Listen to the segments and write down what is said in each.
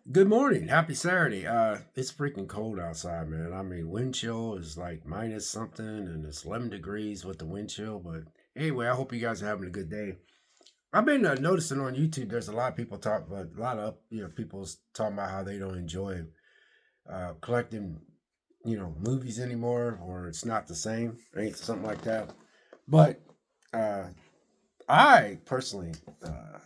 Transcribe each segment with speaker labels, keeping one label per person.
Speaker 1: Good morning. Happy Saturday. It's freaking cold outside, man. I mean, wind chill is like minus something and it's 11 degrees with the wind chill. But anyway, I hope you guys are having a good day. I've been noticing on YouTube, there's a lot of people talk about a lot of, people talking about how they don't enjoy collecting, movies anymore, or it's not the same, right? Something like that. But uh, I personally, uh,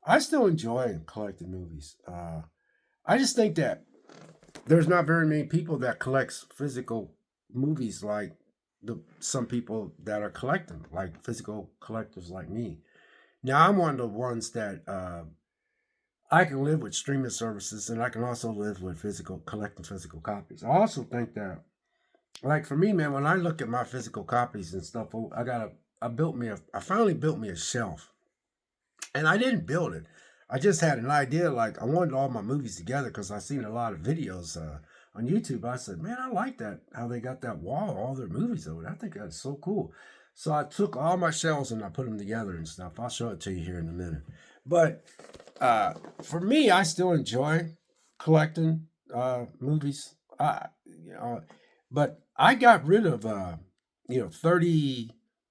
Speaker 1: I still enjoy collecting movies. I just think that there's not very many people that collects physical movies like the some people that are collecting, like physical collectors like me. Now I'm one of the ones that I can live with streaming services, and I can also live with physical collecting physical copies. I also think that, like for me, man, when I look at my physical copies and stuff, I finally built me a shelf, and I didn't build it. I just had an idea. Like I wanted all my movies together because I seen a lot of videos on YouTube. I said, man, I like that how they got that wall, all their movies over there. I think that's so cool. So I took all my shelves and I put them together and stuff. I'll show it to you here in a minute. But for me, I still enjoy collecting movies. But I got rid of 30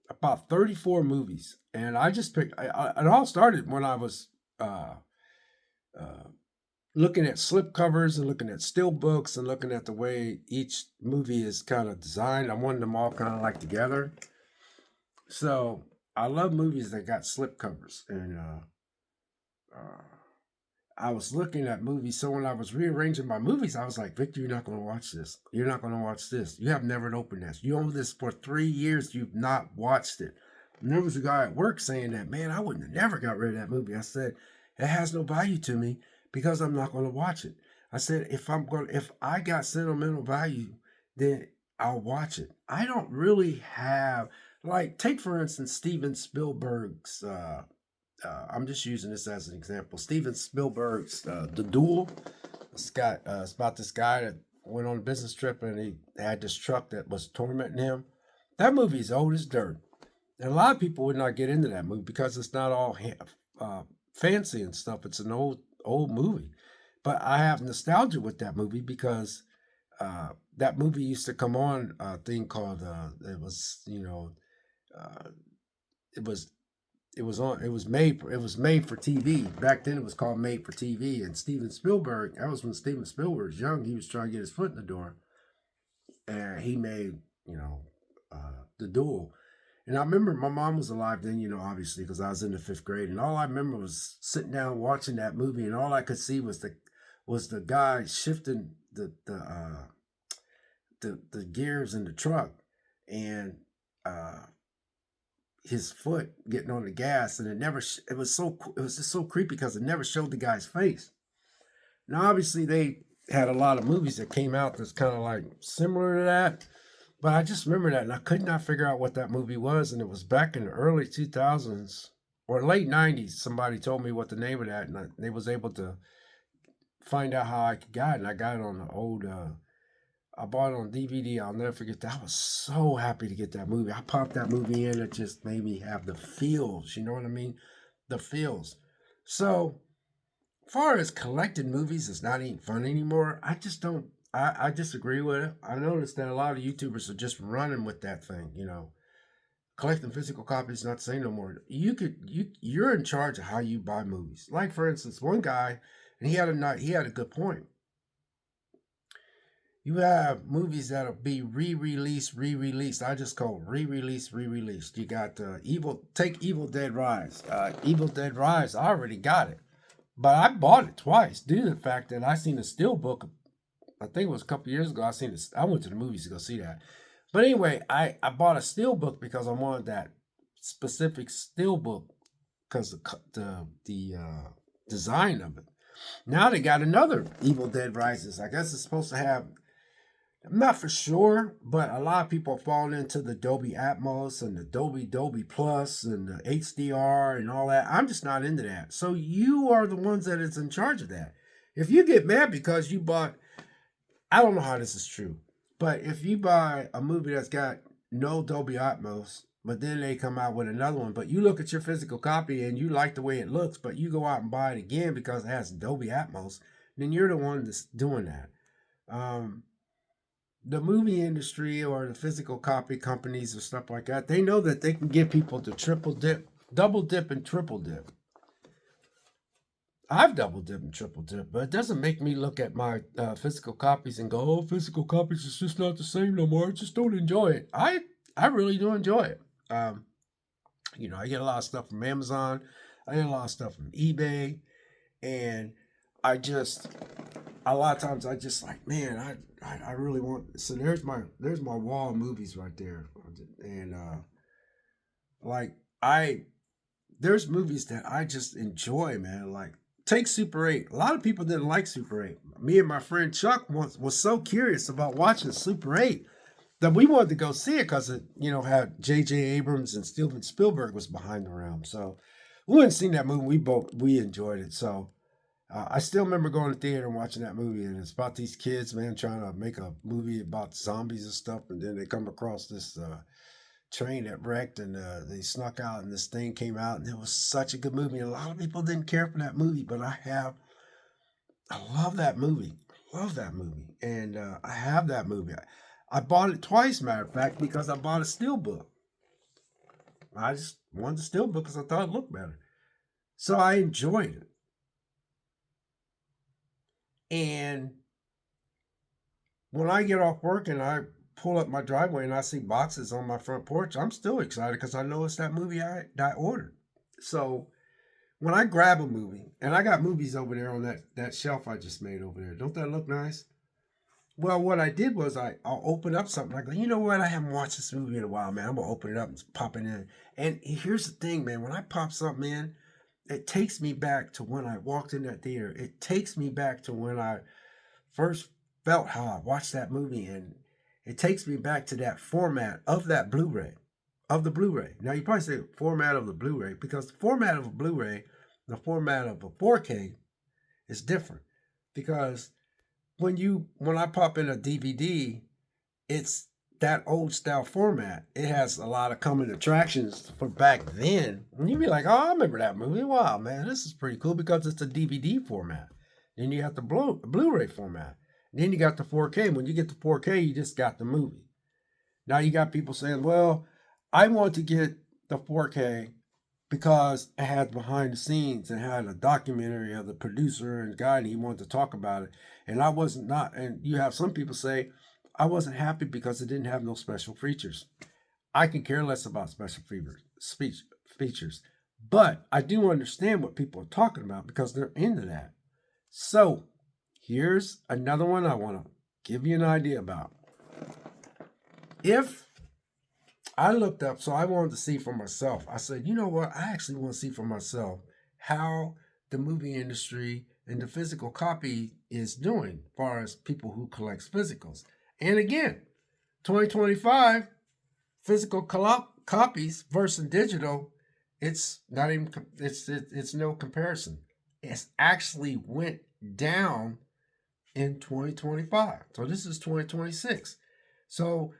Speaker 1: about 34 movies, and I just picked. It all started when I was uh, uh, looking at slip covers and looking at still books and looking at the way each movie is kind of designed. I wanted them all kind of like together. So I love movies that got slip covers, and uh, I was looking at movies. So when I was rearranging my movies, I was like, Victor, you're not going to watch this. You're not going to watch this. You have never opened this. You own this for 3 years. You've not watched it. And there was a guy at work saying that, man, I wouldn't have never got rid of that movie. I said, it has no value to me because I'm not going to watch it. I said, if I got sentimental value, then I'll watch it. I don't really have, like, take for instance, Steven Spielberg's, I'm just using this as an example. Steven Spielberg's The Duel. It's about this guy that went on a business trip and he had this truck that was tormenting him. That movie is old as dirt, and a lot of people would not get into that movie because it's not all uh, fancy and stuff. It's an old movie, but I have nostalgia with that movie because that movie used to come on a thing called uh, it was it was made for TV. Back then it was called Made for TV. And Steven Spielberg, that was when Steven Spielberg was young. He was trying to get his foot in the door, and he made The Duel. And I remember my mom was alive then, obviously because I was in the fifth grade, and all I remember was sitting down watching that movie, and all I could see was the guy shifting the gears in the truck, and uh, his foot getting on the gas, and it was just so creepy because it never showed the guy's face. Now obviously they had a lot of movies that came out that's kind of like similar to that, but I just remember that and I could not figure out what that movie was, and it was back in the early 2000s or late 90s. Somebody told me what the name of that, and they was able to find out how I could get it, and I got it on the old I bought it on DVD. I'll never forget that. I was so happy to get that movie. I popped that movie in. It just made me have the feels. You know what I mean? The feels. So, far as collecting movies is not even fun anymore, I just don't. I disagree with it. I noticed that a lot of YouTubers are just running with that thing. Collecting physical copies, not saying no more. You're in charge of how you buy movies. Like for instance, one guy, and he had a good point. You have movies that'll be re-released. I just call re-released. You got Evil Dead Rise. Evil Dead Rise, I already got it. But I bought it twice due to the fact that I seen a steelbook. I think it was a couple years ago. I went to the movies to go see that. But anyway, I bought a steelbook because I wanted that specific steelbook because the design of it. Now they got another Evil Dead Rises. I guess it's supposed to have, I'm not for sure, but a lot of people are falling into the Dolby Atmos and the Dolby Plus and the HDR and all that. I'm just not into that. So you are the ones that is in charge of that. If you get mad because you bought, I don't know how this is true, but if you buy a movie that's got no Dolby Atmos, but then they come out with another one, but you look at your physical copy and you like the way it looks, but you go out and buy it again because it has Dolby Atmos, then you're the one that's doing that. Um, the movie industry or the physical copy companies or stuff like that, they know that they can get people to triple dip, double dip, and triple dip. I've double dipped and triple dipped, but it doesn't make me look at my physical copies and go, "Oh, physical copies is just not the same no more. I just don't enjoy it." I really do enjoy it. Um, I get a lot of stuff from Amazon. I get a lot of stuff from eBay, and I just a lot of times I just like, man, I really want. So there's my wall of movies right there, and like I there's movies that I just enjoy, man. Like take Super 8. A lot of people didn't like Super 8. Me and my friend Chuck was so curious about watching Super 8 that we wanted to go see it because it, had J.J. Abrams and Steven Spielberg was behind the realm. So we hadn't seen that movie. We enjoyed it. So I still remember going to theater and watching that movie, and it's about these kids, man, trying to make a movie about zombies and stuff, and then they come across this train that wrecked, and they snuck out, and this thing came out, and it was such a good movie. And a lot of people didn't care for that movie, but I love that movie. Love that movie, and I have that movie. I bought it twice, matter of fact, because I bought a steelbook. I just wanted the steelbook because I thought it looked better. So I enjoyed it. And when I get off work and I pull up my driveway and I see boxes on my front porch, I'm still excited because I know it's that movie I ordered. So when I grab a movie, and I got movies over there on that shelf I just made over there, don't that look nice? Well, what I did was I'll open up something. I go, you know what? I haven't watched this movie in a while, man. I'm gonna open it up and pop it in. And here's the thing, man. When I pop something in, it takes me back to when I walked in that theater. It takes me back to when I first felt how I watched that movie, and it takes me back to that format of that Blu-ray, of the Blu-ray. Now you probably say format of the Blu-ray because the format of a Blu-ray, the format of a 4K is different because when I pop in a DVD, it's that old style format. It has a lot of coming attractions for back then. And you'd be like, oh, I remember that movie. Wow, man, this is pretty cool because it's a DVD format. Then you have the Blu-ray format. And then you got the 4K. When you get the 4K, you just got the movie. Now you got people saying, well, I want to get the 4K because it had behind the scenes and had a documentary of the producer and guy, and he wanted to talk about it. And I wasn't not. And you have some people say, I wasn't happy because it didn't have no special features. I can care less about special features, but I do understand what people are talking about because they're into that. So here's another one I want to give you an idea about. If I looked up, so I wanted to see for myself. I said, you know what? I actually want to see for myself how the movie industry and the physical copy is doing as far as people who collect physicals. And again, 2025 physical copies versus digital, it's not even it's no comparison. It's actually went down in 2025. So this is 2026. So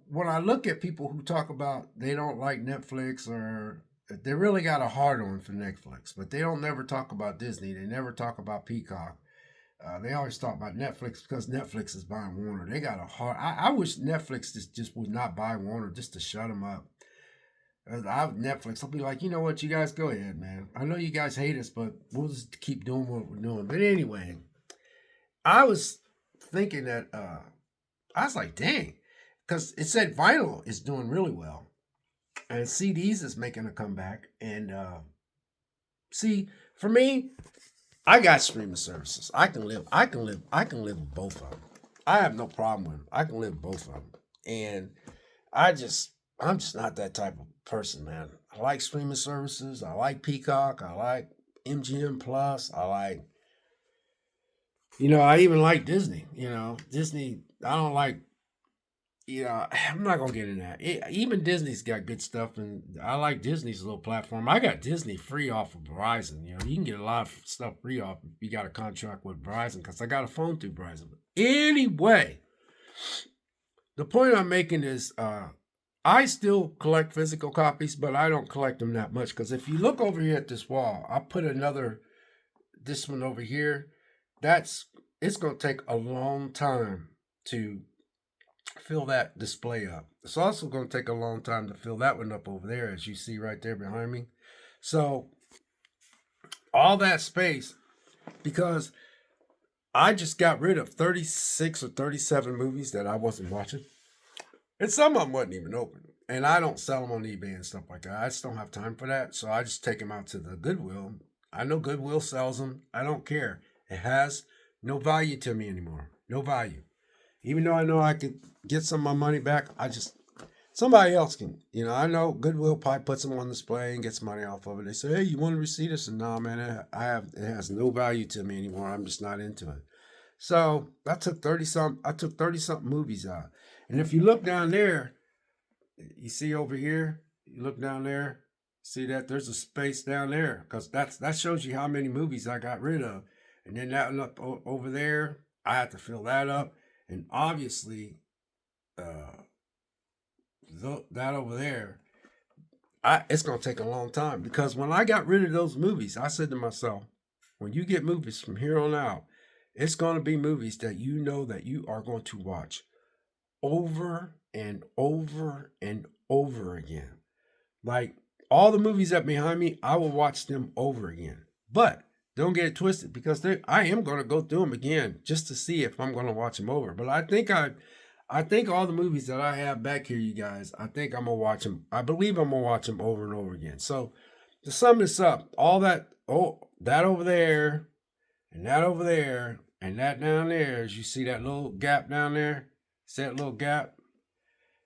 Speaker 1: when I look at people who talk about they don't like Netflix or they really got a hard on for Netflix, but they don't never talk about Disney. They never talk about Peacock. They always talk about Netflix because Netflix is buying Warner. They got a hard. I wish Netflix just would not buy Warner just to shut them up. Netflix, I'll be like, you know what, you guys go ahead, man. I know you guys hate us, but we'll just keep doing what we're doing. But anyway, I was thinking that I was like, dang, because it said vinyl is doing really well, and CDs is making a comeback. And see, for me, I got streaming services. I can live with both of them. I have no problem with them. I can live with both of them. And I'm just not that type of person, man. I like streaming services. I like Peacock. I like MGM Plus. I even like Disney. Disney, I don't like, I'm not going to get in that. Even Disney's got good stuff, and I like Disney's little platform. I got Disney free off of Verizon. You can get a lot of stuff free off if you got a contract with Verizon because I got a phone through Verizon. But anyway, the point I'm making is I still collect physical copies, but I don't collect them that much because if you look over here at this wall, I put this one over here. that's it's going to take a long time to fill that display up. It's also going to take a long time to fill that one up over there, as you see right there behind me. So all that space, because I just got rid of 36 or 37 movies that I wasn't watching. And some of them wasn't even open. And I don't sell them on eBay and stuff like that. I just don't have time for that. So I just take them out to the Goodwill. I know Goodwill sells them. I don't care. It has no value to me anymore. No value. Even though I know I could get some of my money back, somebody else can. I know Goodwill probably puts them on display and gets money off of it. They say, hey, you want to receipt this? And no, man, it has no value to me anymore. I'm just not into it. So I took 30 something movies out. And if you look down there, you see over here, you look down there, see that there's a space down there, because that shows you how many movies I got rid of. And then that look over there, I had to fill that up. And obviously, that over there, it's going to take a long time, because when I got rid of those movies, I said to myself, when you get movies from here on out, it's going to be movies that you know that you are going to watch over and over and over again. Like all the movies that behind me, I will watch them over again. But don't get it twisted, because I am going to go through them again just to see if I'm going to watch them over. But I think all the movies that I have back here, you guys, I think I'm going to watch them. I believe I'm going to watch them over and over again. So to sum this up, all that over there and that over there and that down there, as you see that little gap down there, see that little gap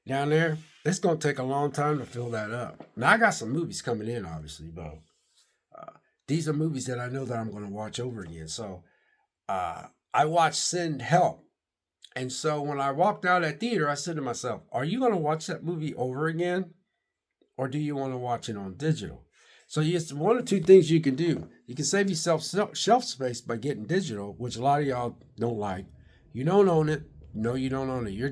Speaker 1: down there? It's going to take a long time to fill that up. Now, I got some movies coming in, obviously, but these are movies that I know that I'm going to watch over again. So I watched Send Help. And so when I walked out of that theater, I said to myself, are you going to watch that movie over again? Or do you want to watch it on digital? So it's one of two things you can do. You can save yourself shelf space by getting digital, which a lot of y'all don't like. You don't own it. No, you don't own it. You're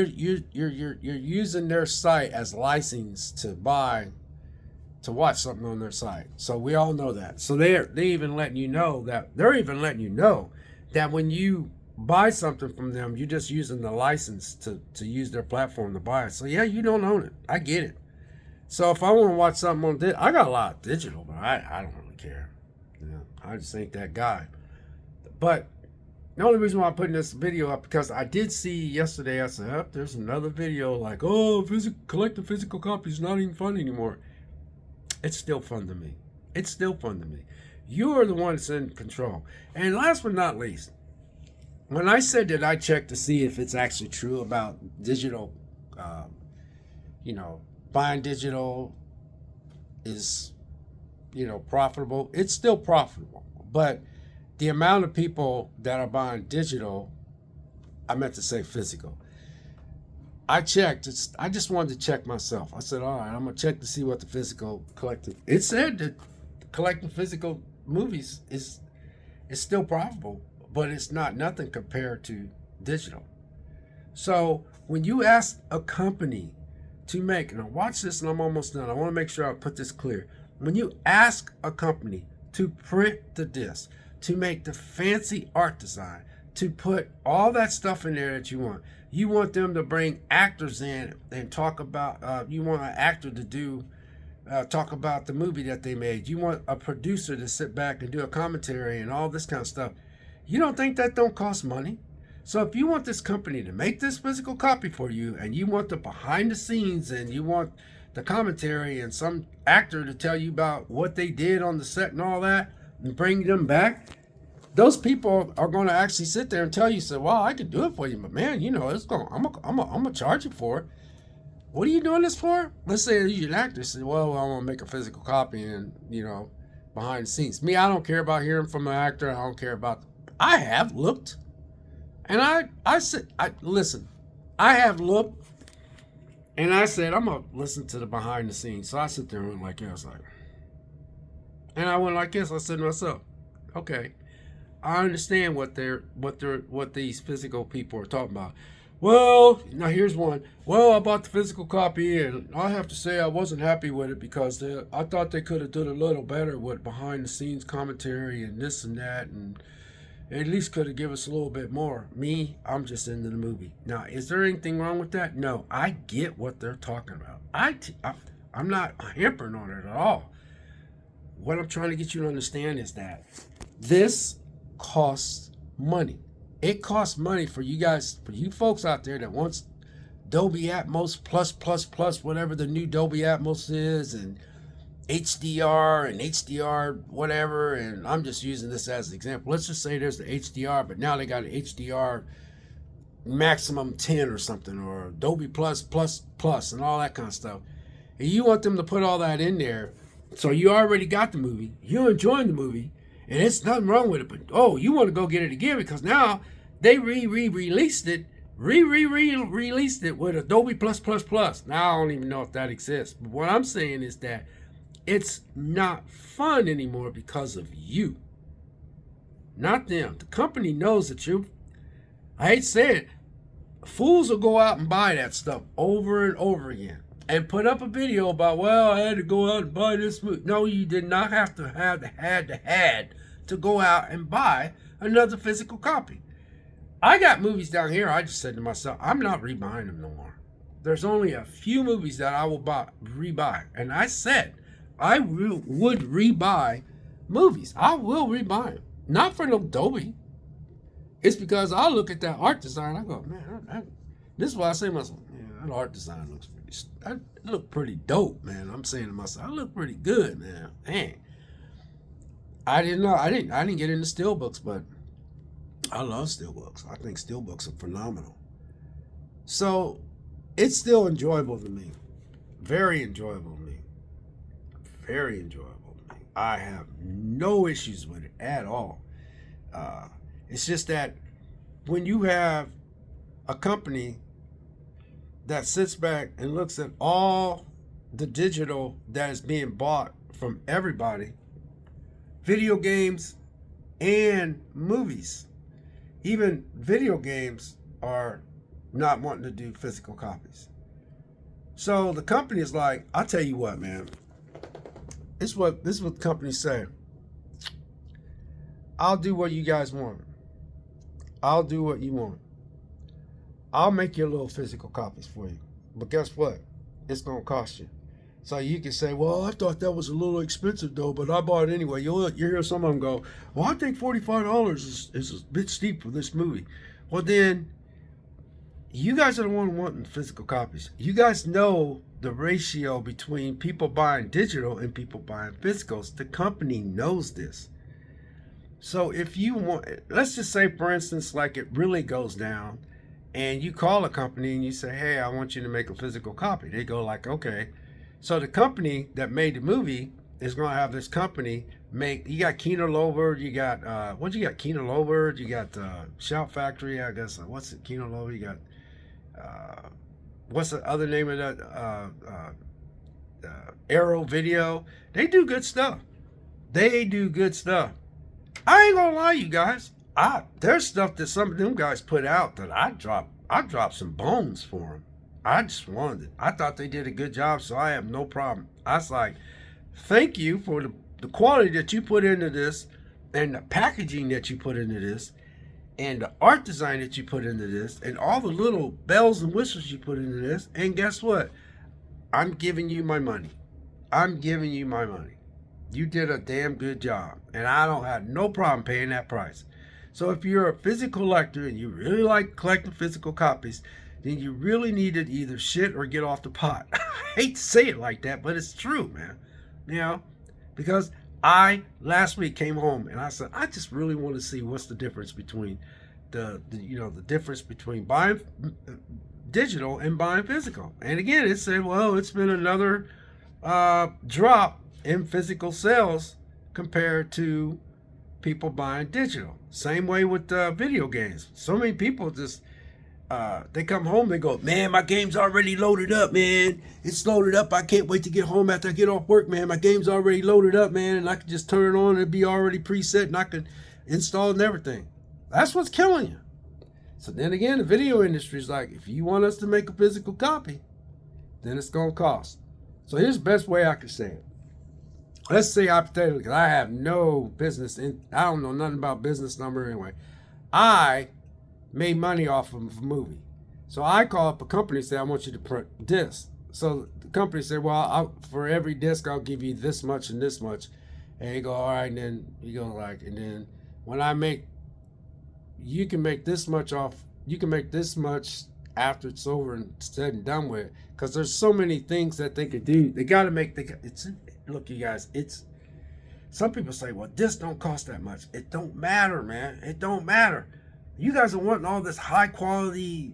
Speaker 1: using their site as license to watch something on their site. So we all know that. So they're even letting you know that when you buy something from them, you're just using the license to use their platform to buy it. So yeah, you don't own it. I get it. So if I want to watch something on I got a lot of digital, but I don't really care. I just ain't that guy. But the only reason why I'm putting this video up, because I did see yesterday, I said, there's another video like, collecting physical copies is not even fun anymore. It's still fun to me. It's still fun to me. You are the one that's in control. And last but not least, when I said that I checked to see if it's actually true about digital, buying digital is, profitable. It's still profitable. But the amount of people that are buying digital, I meant to say physical. I checked. I just wanted to check myself. I said, all right, I'm going to check to see what the physical collecting. It said that collecting physical movies is still profitable, but it's not nothing compared to digital. So when you ask a company to make, now watch this and I'm almost done. I want to make sure I put this clear. When you ask a company to print the disc, to make the fancy art design, to put all that stuff in there that you want them to bring actors in and talk about, you want an actor to do, talk about the movie that they made. You want a producer to sit back and do a commentary and all this kind of stuff. You don't think that don't cost money? So if you want this company to make this physical copy for you, and you want the behind the scenes, and you want the commentary and some actor to tell you about what they did on the set and all that, and bring them back, those people are going to actually sit there and tell you, say, well, I could do it for you, but man, I'm gonna charge you for it. What are you doing this for? Let's say you're an actor, say, well, I want to make a physical copy and, behind the scenes. Me, I don't care about hearing from an actor. I don't care about, I have looked. And I said, listen, I have looked, and I said, I'm going to listen to the behind the scenes. So I sit there and went like this, and I went like this. I said to myself, okay, I understand what these physical people are talking about. Well, now here's one. Well, I bought the physical copy, and I have to say I wasn't happy with it because I thought they could have done a little better with behind the scenes commentary and this and that, and at least could have given us a little bit more. Me, I'm just into the movie. Now, is there anything wrong with that? No, I get what they're talking about. I'm not hampering on it at all. What I'm trying to get you to understand is that this costs money. It costs money for you guys, for you folks out there that wants Dolby Atmos plus, whatever the new Dolby Atmos is, and HDR and HDR whatever. And I'm just using this as an example. Let's just say there's the HDR, but now they got an HDR maximum 10 or something, or Dolby plus, and all that kind of stuff. And you want them to put all that in there. So you already got the movie, you're enjoying the movie, and it's nothing wrong with it. But oh, you want to go get it again because now they released it with Adobe plus. Now I don't even know if that exists. But what I'm saying is that it's not fun anymore because of you, not them. The company knows that I hate to say it, fools will go out and buy that stuff over and over again and put up a video about, well, I had to go out and buy this movie. No, you did not have to had to go out and buy another physical copy. I got movies down here, I just said to myself, I'm not rebuying them no more. There's only a few movies that I will rebuy. And I said, I would rebuy movies. I will rebuy them. Not for no Dolby. It's because I look at that art design, I go, man, this is why I say to myself, that art design look pretty dope, man. I'm saying to myself, I look pretty good, man. Dang. I didn't get into steelbooks, but I love steelbooks. I think steelbooks are phenomenal. So it's still enjoyable to me. Very enjoyable to me. Very enjoyable to me. I have no issues with it at all. It's just that when you have a company that sits back and looks at all the digital that is being bought from everybody, video games and movies. Even video games are not wanting to do physical copies. So the company is like, I'll tell you what, man. This is what the companies say. I'll do what you guys want. I'll do what you want. I'll make you little physical copies for you. But guess what? It's going to cost you. So you can say, well, I thought that was a little expensive, though, but I bought it anyway. You hear some of them go, well, I think $45 is a bit steep for this movie. Well, then, you guys are the one wanting physical copies. You guys know the ratio between people buying digital and people buying physicals. The company knows this. So if you want, let's just say, for instance, like it really goes down, and you call a company and you say, hey, I want you to make a physical copy. They go like, okay. So the company that made the movie is going to have this company make, you got Kino Lorber, you got, Kino Lorber, you got Shout Factory, I guess, what's it, Kino Lorber, you got, what's the other name of that, Arrow Video. They do good stuff. I ain't gonna lie, you guys. There's stuff that some of them guys put out that I dropped some bones for them. I just wanted it. I thought they did a good job, so I have no problem. I was like, thank you for the quality that you put into this, and the packaging that you put into this, and the art design that you put into this, and all the little bells and whistles you put into this. And guess what? I'm giving you my money. You did a damn good job, and I don't have no problem paying that price. So if you're a physical collector and you really like collecting physical copies, then you really need to either shit or get off the pot. I hate to say it like that, but it's true, man. You know, because I last week came home and I said, I just really want to see what's the difference between the difference between buying digital and buying physical. And again, it said, well, it's been another drop in physical sales compared to people buying digital. Same way with video games. So many people just they come home, they go, man, my game's already loaded up, man. It's loaded up. I can't wait to get home after I get off work, man. My game's already loaded up, man, and I can just turn it on and it'll be already preset and I can install it and everything. That's what's killing you. So then again, the video industry is like, if you want us to make a physical copy, then it's going to cost. So here's the best way I can say it. Let's say hypothetically, because I have no business, I don't know nothing about business number anyway. I made money off of a movie. So I call up a company and say, I want you to print discs. So the company said, well, for every disc, I'll give you this much and this much. And you go, all right, and then you go like, and then when I make, you can make this much off, you can make this much after it's over and said and done with. Because there's so many things that they could do. They got to make, look, you guys, some people say, well, this don't cost that much. It don't matter, man. It don't matter. You guys are wanting all this high quality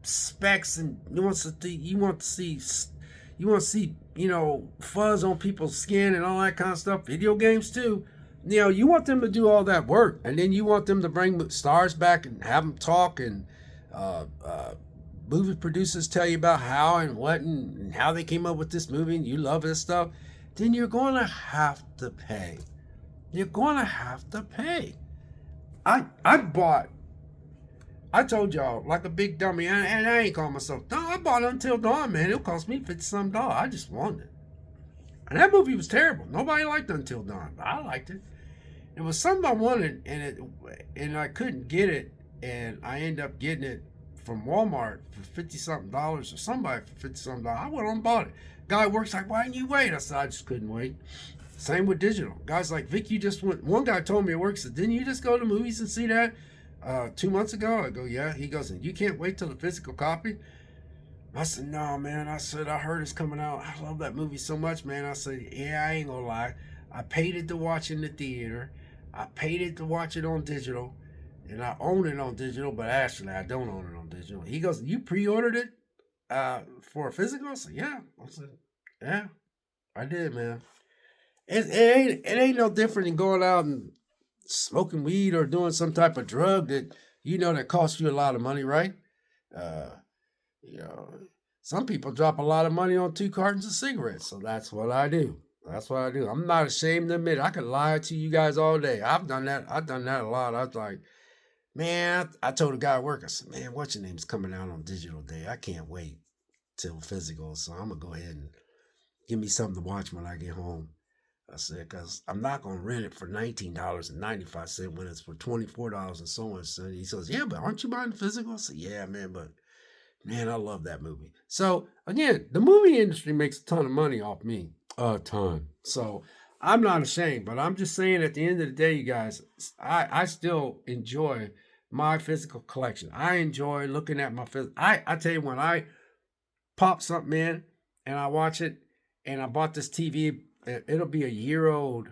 Speaker 1: specs, and you want to see, fuzz on people's skin and all that kind of stuff. Video games too. You want them to do all that work, and then you want them to bring stars back and have them talk, and movie producers tell you about how and what and how they came up with this movie, and you love this stuff. Then you're going to have to pay. You're going to have to pay. I told y'all, like a big dummy, and I ain't calling myself dumb. I bought Until Dawn, man. It cost me $50-something. I just wanted it. And that movie was terrible. Nobody liked Until Dawn, but I liked it. It was something I wanted, and I couldn't get it, and I ended up getting it from Walmart for $50-something, or somebody for $50-something. I went on and bought it. Guy works like, why didn't you wait? I said, I just couldn't wait. Same with digital. Guys like, Vic, you just went. One guy told me it works. Said, didn't you just go to movies and see that 2 months ago? I go, yeah. He goes, and you can't wait till the physical copy? I said, no, man. I said, I heard it's coming out. I love that movie so much, man. I said, yeah, I ain't gonna lie. I paid it to watch in the theater. I paid it to watch it on digital. And I own it on digital, but actually I don't own it on digital. He goes, you pre-ordered it for a physical? I said, yeah. I said, yeah, I did, man. It ain't no different than going out and smoking weed or doing some type of drug that that costs you a lot of money, right? Uh, you know, some people drop a lot of money on 2 cartons of cigarettes, so that's what I do. That's what I do. I'm not ashamed to admit it. I could lie to you guys all day. I've done that. I've done that a lot. I was like, man, I told a guy at work, I said, man, what's your name's coming out on digital day. I can't wait till physical, so I'm gonna go ahead and give me something to watch when I get home. I said, because I'm not going to rent it for $19.95 when it's for $24 and so on. So he says, yeah, but aren't you buying the physical? I said, yeah, man, but man, I love that movie. So again, the movie industry makes a ton of money off me, a ton. So I'm not ashamed, but I'm just saying at the end of the day, you guys, I still enjoy my physical collection. I enjoy looking at my physical. I tell you, when I pop something in and I watch it, and I bought this TV. It'll be a year old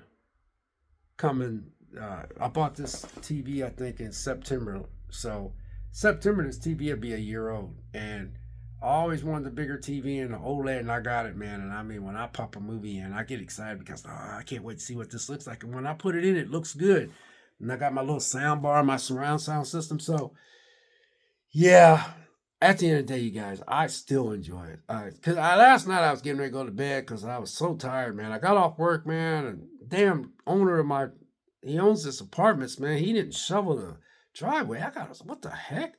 Speaker 1: coming. I bought this TV, I think, in September. So September, this TV will be a year old. And I always wanted the bigger TV and the OLED, and I got it, man. And I mean, when I pop a movie in, I get excited because I can't wait to see what this looks like. And when I put it in, it looks good. And I got my little sound bar, my surround sound system. So, yeah. At the end of the day, you guys, I still enjoy it. Because last night I was getting ready to go to bed because I was so tired, man. I got off work, man, and damn owner of he owns this apartments, man. He didn't shovel the driveway. What the heck?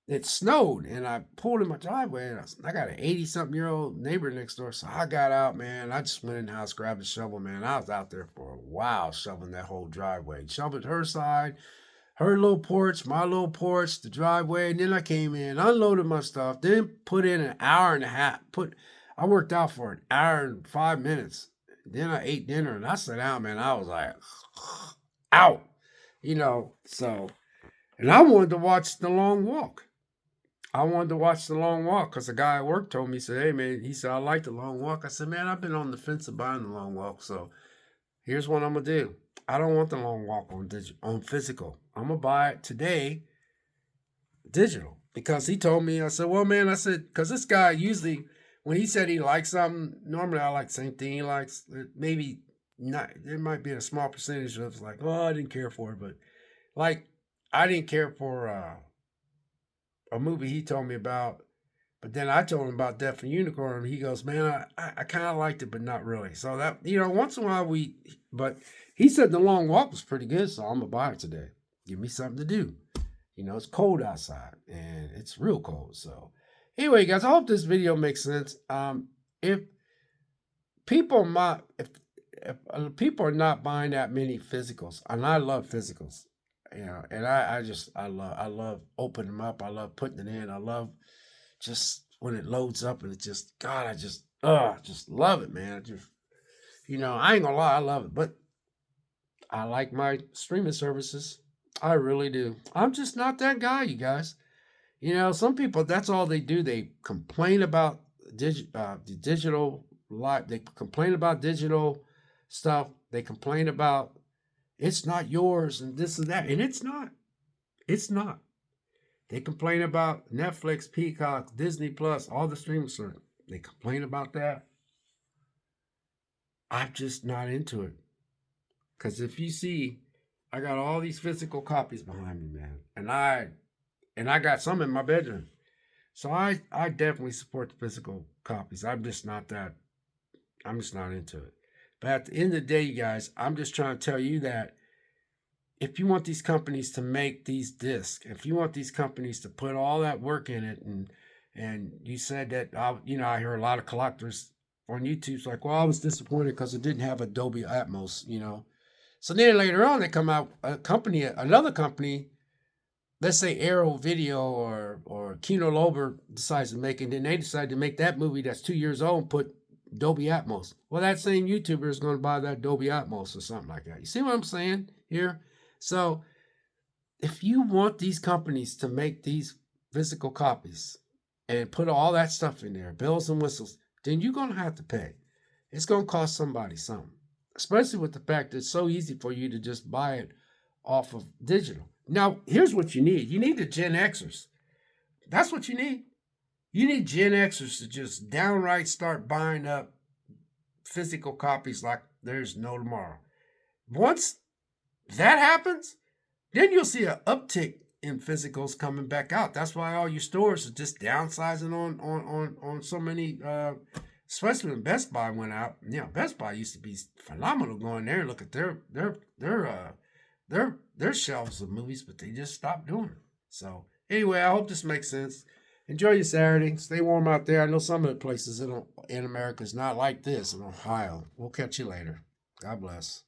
Speaker 1: It snowed, and I pulled in my driveway, and I got an 80-something-year-old neighbor next door, so I got out, man. I just went in the house, grabbed a shovel, man. I was out there for a while shoveling that whole driveway. Shoveled her side, her little porch, my little porch, the driveway, and then I came in, unloaded my stuff, then put in an hour and a half. I worked out for an hour and 5 minutes. Then I ate dinner, and I sat down, man. I was like, out, so, and I wanted to watch The Long Walk. Because the guy at work told me, he said, hey, man, he said, I like The Long Walk. I said, man, I've been on the fence of buying The Long Walk, so here's what I'm going to do. I don't want The Long Walk on physical. I'm going to buy it today, digital. Because he told me, I said, well, man, because this guy usually, when he said he likes something, normally I like the same thing he likes. Maybe not, there might be a small percentage of like, oh, I didn't care for it. But like, I didn't care for a movie he told me about. But then I told him about Death and Unicorn, and he goes, man, I kind of liked it, but not really. So that, once in a while but he said The Long Walk was pretty good, so I'm going to buy it today. Give me something to do. It's cold outside and it's real cold. So, anyway, guys, I hope this video makes sense. If if people are not buying that many physicals, and I love physicals, and I love opening them up. I love putting it in. I love just when it loads up and it just God, just love it, man. I ain't gonna lie, I love it, but I like my streaming services. I really do. I'm just not that guy, you guys. Some people, that's all they do. They complain about the digital life. They complain about digital stuff. They complain about it's not yours and this and that. And it's not. It's not. They complain about Netflix, Peacock, Disney Plus, all the streaming services. They complain about that. I'm just not into it. Because if you see, I got all these physical copies behind me, man. And I got some in my bedroom. So I definitely support the physical copies. I'm just not into it. But at the end of the day, you guys, I'm just trying to tell you that if you want these companies to make these discs, if you want these companies to put all that work in it, and you said that, I hear a lot of collectors on YouTube's like, well, I was disappointed because it didn't have Adobe Atmos. So then later on, they come out another company, let's say Arrow Video or Kino Lober decides to make it, and then they decide to make that movie that's 2 years old and put Dolby Atmos. Well, that same YouTuber is going to buy that Dolby Atmos or something like that. You see what I'm saying here? So if you want these companies to make these physical copies and put all that stuff in there, bells and whistles, then you're going to have to pay. It's going to cost somebody something, especially with the fact that it's so easy for you to just buy it off of digital. Now, here's what you need. You need the Gen Xers. That's what you need. You need Gen Xers to just downright start buying up physical copies like there's no tomorrow. Once that happens, then you'll see an uptick in physicals coming back out. That's why all your stores are just downsizing on so many. Especially when Best Buy went out. Best Buy used to be phenomenal. Going there and look at their shelves of movies, but they just stopped doing it. So anyway, I hope this makes sense. Enjoy your Saturday. Stay warm out there. I know some of the places in America is not like this in Ohio. We'll catch you later. God bless.